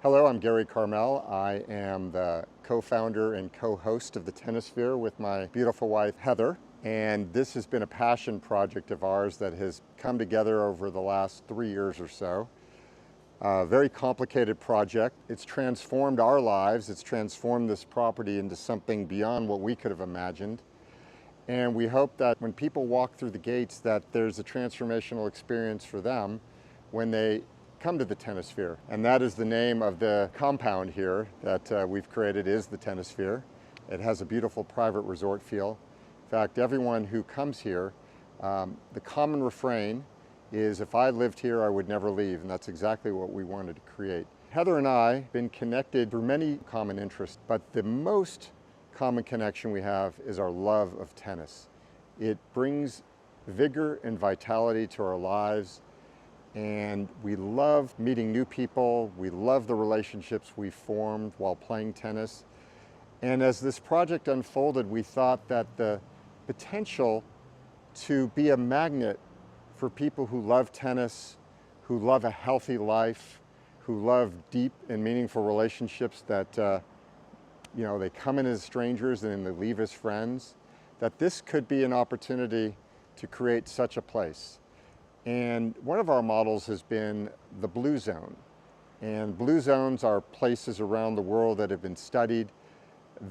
Hello, I'm Gary Carmell. I am the co-founder and co-host of the TenniSphere with my beautiful wife, Heather. And this has been a passion project of ours that has come together over the last 3 years or so. A very complicated project. It's transformed our lives. It's transformed this property into something beyond what we could have imagined. And we hope that when people walk through the gates that there's a transformational experience for them when they come to the TenniSphere. And that is the name of the compound here that we've created, is the TenniSphere. It has a beautiful private resort feel. In fact, everyone who comes here, the common refrain is, if I lived here, I would never leave. And that's exactly what we wanted to create. Heather and I have been connected through many common interests, but the most common connection we have is our love of tennis. It brings vigor and vitality to our lives. And we love meeting new people. We love the relationships we formed while playing tennis. And as this project unfolded, we thought that the potential to be a magnet for people who love tennis, who love a healthy life, who love deep and meaningful relationships that they come in as strangers and then they leave as friends, that this could be an opportunity to create such a place. And one of our models has been the Blue Zone. And Blue Zones are places around the world that have been studied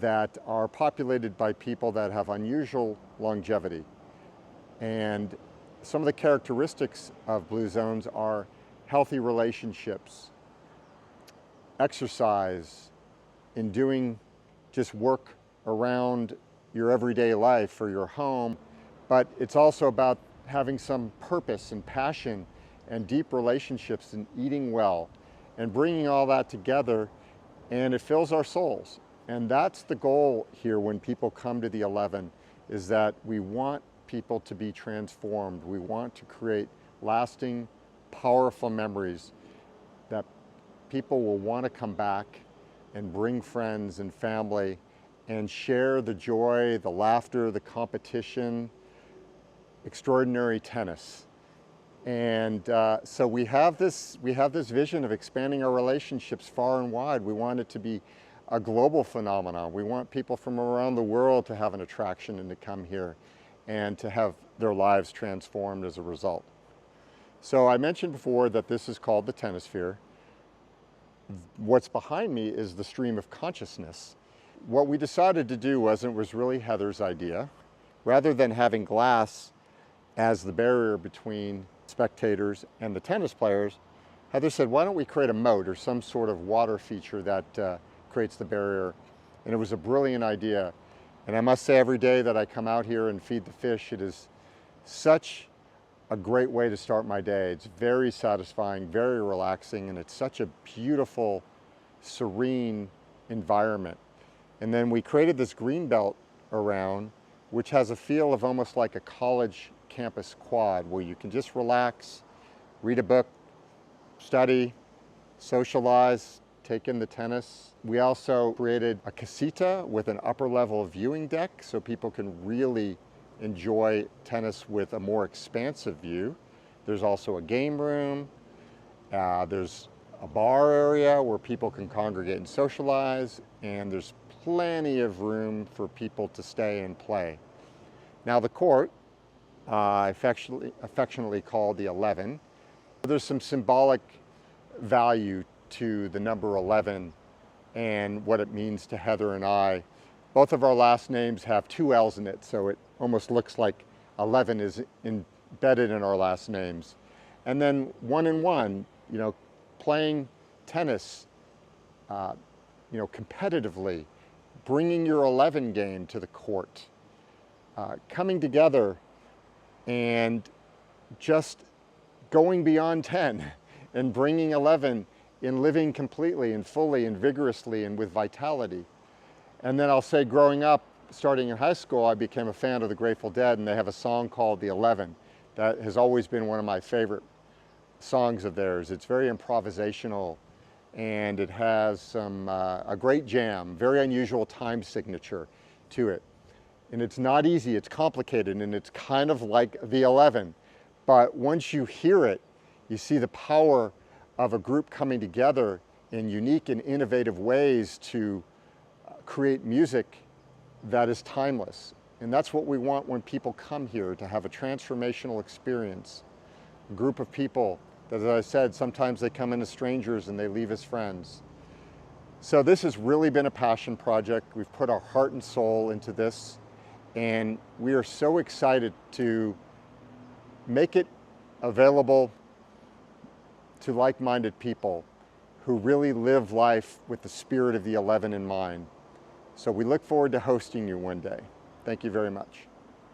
that are populated by people that have unusual longevity. And some of the characteristics of Blue Zones are healthy relationships, exercise, in doing just work around your everyday life or your home. But it's also about having some purpose and passion and deep relationships and eating well and bringing all that together, and it fills our souls. And that's the goal here when people come to the 11, is that we want people to be transformed. We want to create lasting, powerful memories that people will want to come back and bring friends and family and share the joy, the laughter, the competition, extraordinary tennis. And so we have this vision of expanding our relationships far and wide. We want it to be a global phenomenon. We want people from around the world to have an attraction and to come here and to have their lives transformed as a result. So I mentioned before that this is called the TenniSphere. What's behind me is the stream of consciousness. What we decided to do was really Heather's idea. Rather than having glass as the barrier between spectators and the tennis players, Heather said, why don't we create a moat or some sort of water feature that creates the barrier? And it was a brilliant idea. And I must say, every day that I come out here and feed the fish, it is such a great way to start my day. It's very satisfying, very relaxing, and it's such a beautiful, serene environment. And then we created this green belt around, which has a feel of almost like a college campus quad, where you can just relax, read a book, study, socialize, take in the tennis. We also created a casita with an upper level viewing deck so people can really enjoy tennis with a more expansive view. There's also a game room. There's a bar area where people can congregate and socialize, and there's plenty of room for people to stay and play. Now the court, affectionately called the 11. There's some symbolic value to the number 11 and what it means to Heather and I. Both of our last names have 2 L's in it, so it almost looks like 11 is embedded in our last names. And then 1 and 1, playing tennis, competitively, bringing your 11 game to the court, coming together and just going beyond 10 and bringing 11 in, living completely and fully and vigorously and with vitality. And then I'll say, growing up, starting in high school, I became a fan of the Grateful Dead, and they have a song called The 11 that has always been one of my favorite songs of theirs. It's very improvisational, and it has a great jam, very unusual time signature to it. And it's not easy, it's complicated, and it's kind of like the 11. But once you hear it, you see the power of a group coming together in unique and innovative ways to create music that is timeless. And that's what we want when people come here, to have a transformational experience. A group of people that, as I said, sometimes they come in as strangers and they leave as friends. So this has really been a passion project. We've put our heart and soul into this, and we are so excited to make it available to like-minded people who really live life with the spirit of the 11 in mind. So we look forward to hosting you one day. Thank you very much.